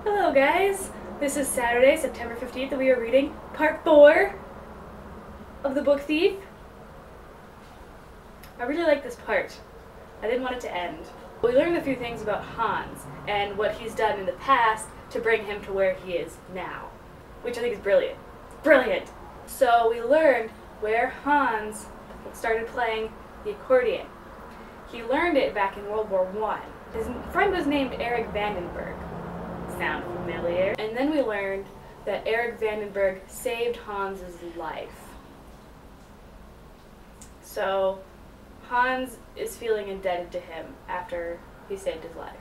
Hello guys, this is Saturday, September 15th, and we are reading part 4 of The Book Thief. I really like this part. I didn't want it to end. We learned a few things about Hans and what he's done in the past to bring him to where he is now, which I think is brilliant. Brilliant! So we learned where Hans started playing the accordion. He learned it back in World War I. His friend was named Eric Vandenberg. Sound familiar? And then we learned that Eric Vandenberg saved Hans's life. So Hans is feeling indebted to him after he saved his life.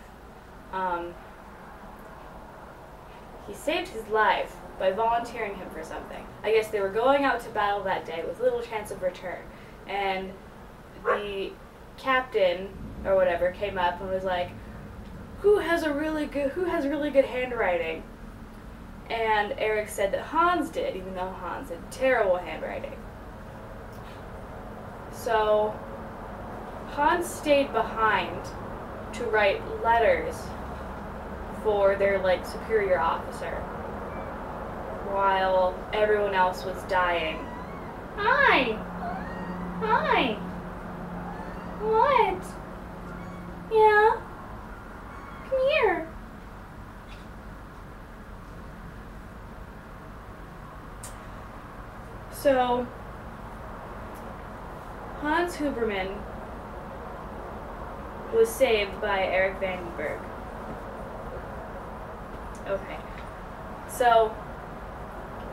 He saved his life by volunteering him for something. I guess they were going out to battle that day with little chance of return, and the captain or whatever came up and was like, who has really good handwriting? And Eric said that Hans did, even though Hans had terrible handwriting. So Hans stayed behind to write letters for their superior officer while everyone else was dying. Hi! Hi! What? Yeah? Come here. So, Hans Huberman was saved by Eric Vandenberg. Okay. So,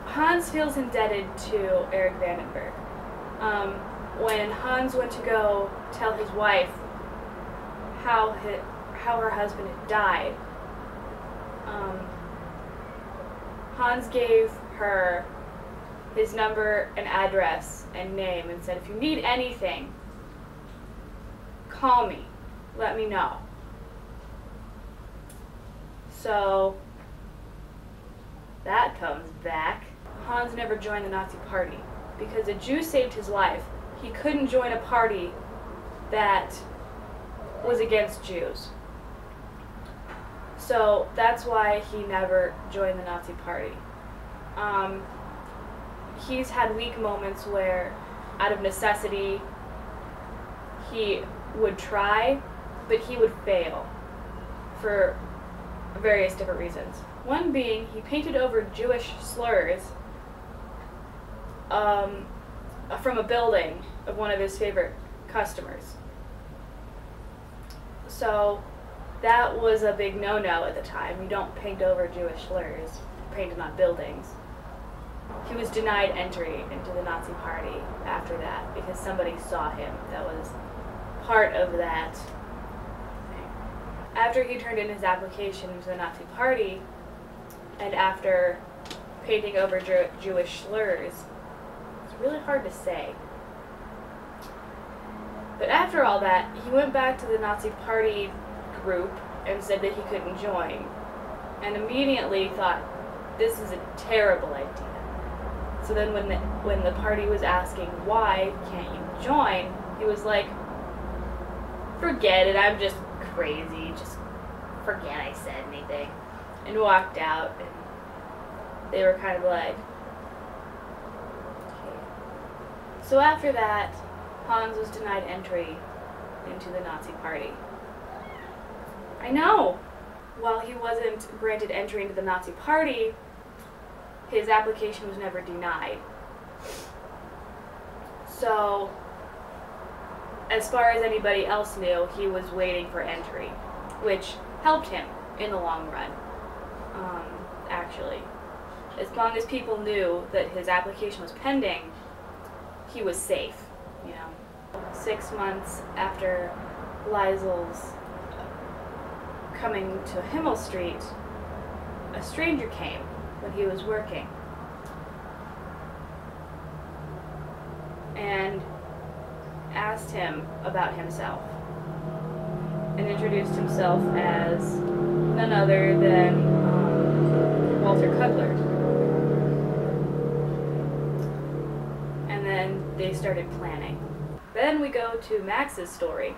Hans feels indebted to Eric Vandenberg. When Hans went to go tell his wife how her husband had died, Hans gave her his number and address and name and said, if you need anything, call me, let me know. So that comes back. Hans never joined the Nazi Party because a Jew saved his life. He couldn't join a party that was against Jews. So that's why he never joined the Nazi Party. He's had weak moments where, out of necessity, he would try, but he would fail for various different reasons. One being, he painted over Jewish slurs from a building of one of his favorite customers. So that was a big no-no at the time. You don't paint over Jewish slurs, painted on buildings. He was denied entry into the Nazi Party after that because somebody saw him that was part of that thing. After he turned in his application into the Nazi Party, and after painting over Jewish slurs, it's really hard to say. But after all that, he went back to the Nazi Party group and said that he couldn't join, and immediately thought, this is a terrible idea. So then when the party was asking, why can't you join, he was like, forget it, I'm just crazy, just forget I said anything, and walked out, and they were kind of like, okay. So after that, Hans was denied entry into the Nazi Party. I know! While he wasn't granted entry into the Nazi Party, his application was never denied. So, as far as anybody else knew, he was waiting for entry, which helped him in the long run, actually. As long as people knew that his application was pending, he was safe, you know. 6 months after Liesel's coming to Himmel Street, a stranger came when he was working and asked him about himself and introduced himself as none other than Walter Cudler. And then they started planning. Then we go to Max's story,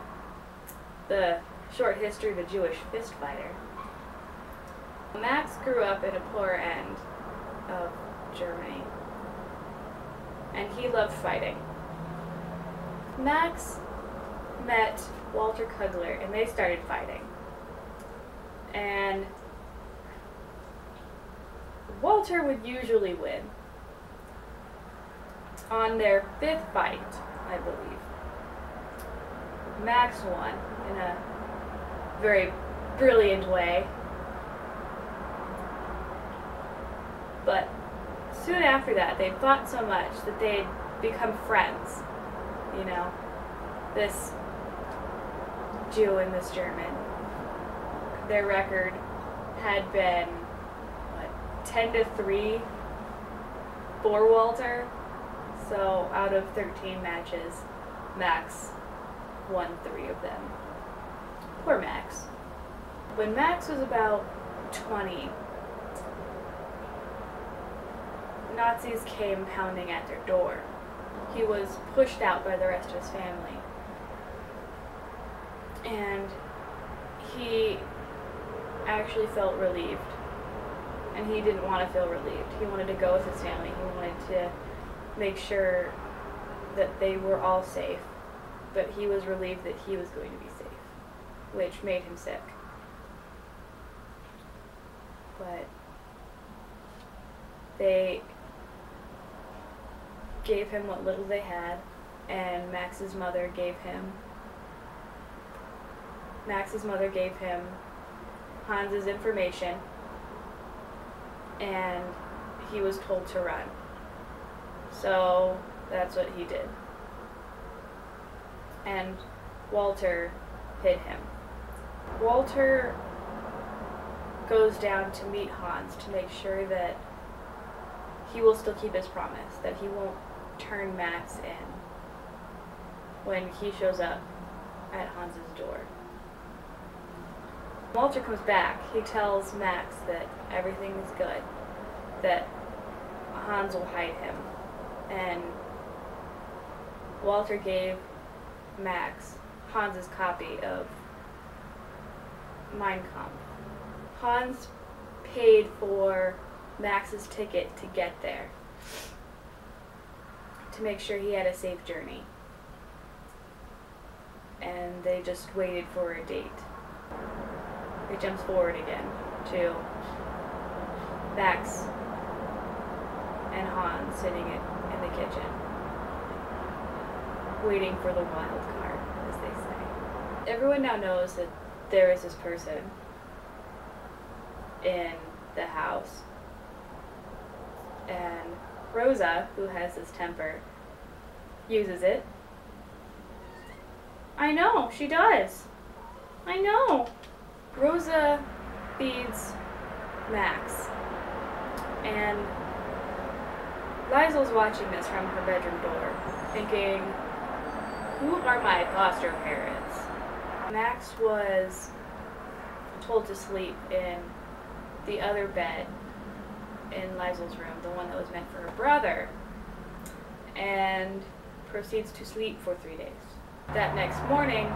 the short history of a Jewish fist fighter. Max grew up in a poor end of Germany, and he loved fighting. Max met Walter Kugler, and they started fighting. And Walter would usually win. On their 5th fight, I believe, Max won in a very brilliant way. But soon after that, they fought so much that they'd become friends. You know, this Jew and this German. Their record had been, 10-3 for Walter. So out of 13 matches, Max won 3 of them. Poor Max. When Max was about 20, Nazis came pounding at their door. He was pushed out by the rest of his family. And he actually felt relieved. And he didn't want to feel relieved. He wanted to go with his family. He wanted to make sure that they were all safe. But he was relieved that he was going to be safe, which made him sick. But they gave him what little they had, and Max's mother gave him Hans's information, and he was told to run. So that's what he did. And Walter hid him. Walter goes down to meet Hans to make sure that he will still keep his promise, that he won't turn Max in when he shows up at Hans's door. Walter comes back. He tells Max that everything is good, that Hans will hide him, and Walter gave Max Hans's copy of Mein Kampf. Hans paid for Max's ticket to get there, to make sure he had a safe journey. And they just waited for a date. It jumps forward again to Max and Hans sitting in the kitchen, waiting for the wild card, as they say. Everyone now knows that there is this person in the house, and Rosa, who has this temper, uses it. I know, she does. I know. Rosa feeds Max, and Liesel's watching this from her bedroom door, thinking, who are my foster parents? Max was told to sleep in the other bed in Liesel's room, the one that was meant for her brother, and proceeds to sleep for 3 days. That next morning,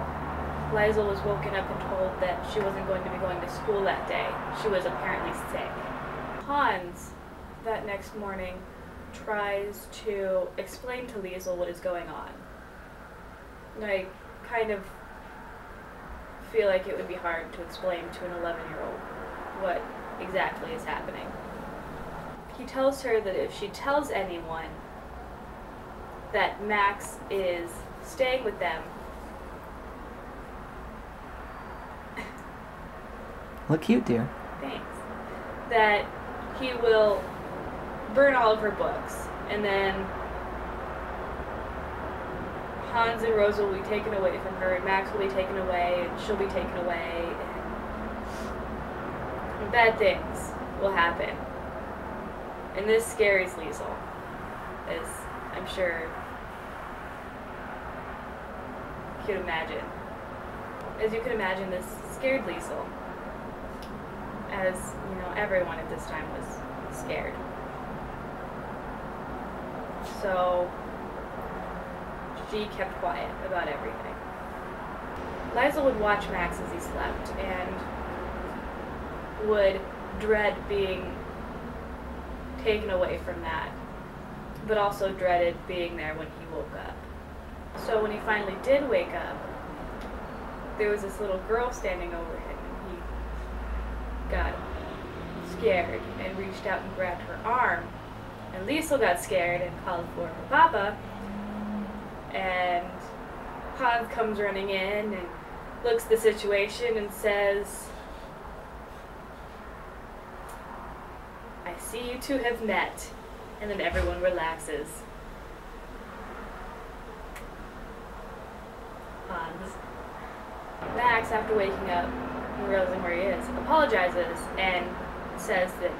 Liesel was woken up and told that she wasn't going to be going to school that day. She was apparently sick. Hans, that next morning, tries to explain to Liesel what is going on. And I kind of feel like it would be hard to explain to an 11-year-old what exactly is happening. He tells her that if she tells anyone that Max is staying with them, look cute, dear. Thanks. That he will burn all of her books, and then Hans and Rosa will be taken away from her, and Max will be taken away, and she'll be taken away, and bad things will happen. And this scares Liesel, as I'm sure you could imagine. As you could imagine, this scared Liesel, as, you know, everyone at this time was scared. So she kept quiet about everything. Liesel would watch Max as he slept, and would dread being taken away from that, but also dreaded being there when he woke up. So when he finally did wake up, there was this little girl standing over him, and he got scared and reached out and grabbed her arm. And Liesl got scared and called for her papa, and Hans comes running in and looks at the situation and says, "I see you two have met," and then everyone relaxes. Hans. Max, after waking up and realizing where he is, apologizes and says that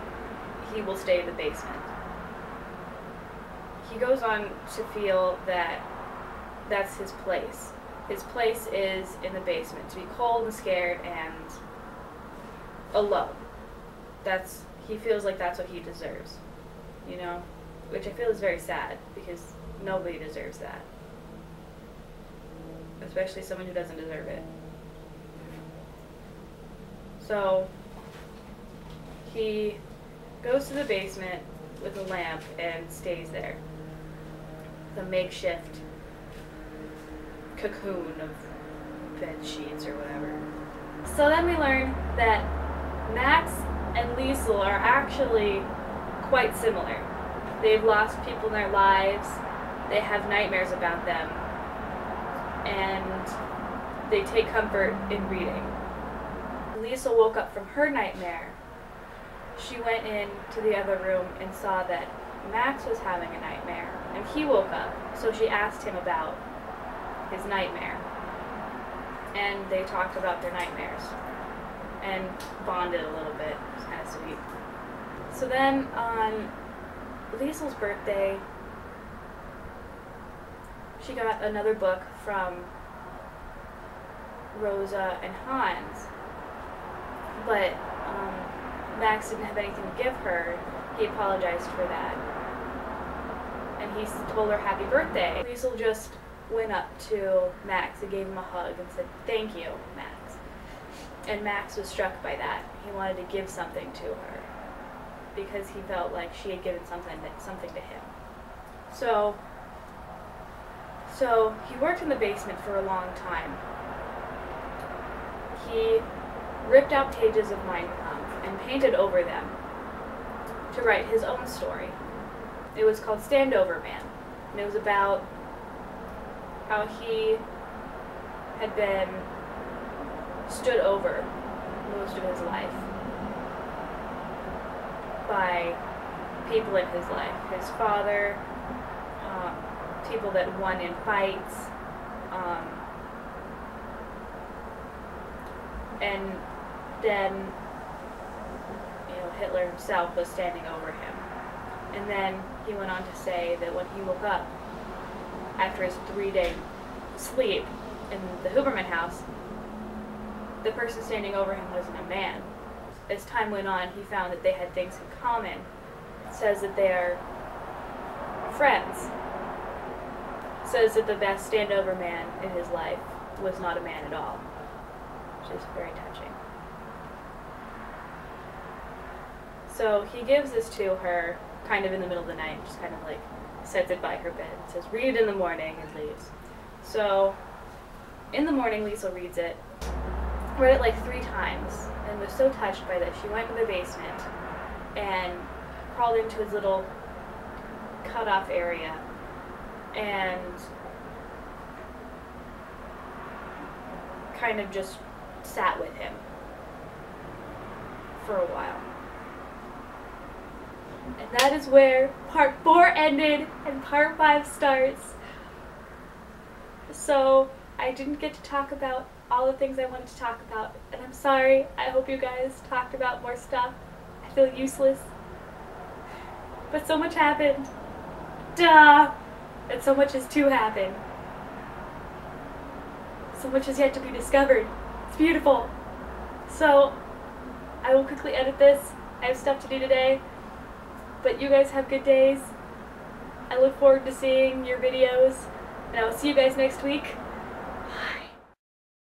he will stay in the basement. He goes on to feel that that's his place. His place is in the basement, to be cold and scared and alone. He feels like that's what he deserves, you know? Which I feel is very sad, because nobody deserves that. Especially someone who doesn't deserve it. So, he goes to the basement with a lamp and stays there. The makeshift cocoon of bed sheets or whatever. So then we learn that Max and Liesl are actually quite similar. They've lost people in their lives, they have nightmares about them, and they take comfort in reading. Liesl woke up from her nightmare. She went into the other room and saw that Max was having a nightmare, and he woke up, so she asked him about his nightmare. And they talked about their nightmares and bonded a little bit. It was kind of sweet. So then on Liesl's birthday, she got another book from Rosa and Hans, but Max didn't have anything to give her. He apologized for that, and he told her happy birthday. Liesl just went up to Max and gave him a hug and said, "Thank you, Max." And Max was struck by that. He wanted to give something to her because he felt like she had given something to him. So he worked in the basement for a long time. He ripped out pages of Mein Kampf and painted over them to write his own story. It was called Standover Man, and it was about how he had been stood over most of his life by people in his life. His father, people that won in fights, and then, Hitler himself was standing over him. And then he went on to say that when he woke up after his 3-day sleep in the Huberman house, the person standing over him wasn't a man. As time went on, he found that they had things in common. It says that they are friends. It says that the best standover man in his life was not a man at all, which is very touching. So he gives this to her kind of in the middle of the night, just kind of like sets it by her bed. It says, "Read it in the morning," and leaves. So in the morning, Liesl reads it, read it like 3 times, and was so touched by this. She went to the basement and crawled into his little cut-off area and kind of just sat with him for a while. And that is where part 4 ended and part 5 starts. So I didn't get to talk about all the things I wanted to talk about, and I'm sorry. I hope you guys talked about more stuff. I feel useless. But so much happened. Duh! And so much is to happen. So much is yet to be discovered. It's beautiful. So I will quickly edit this. I have stuff to do today. But you guys have good days. I look forward to seeing your videos, and I will see you guys next week.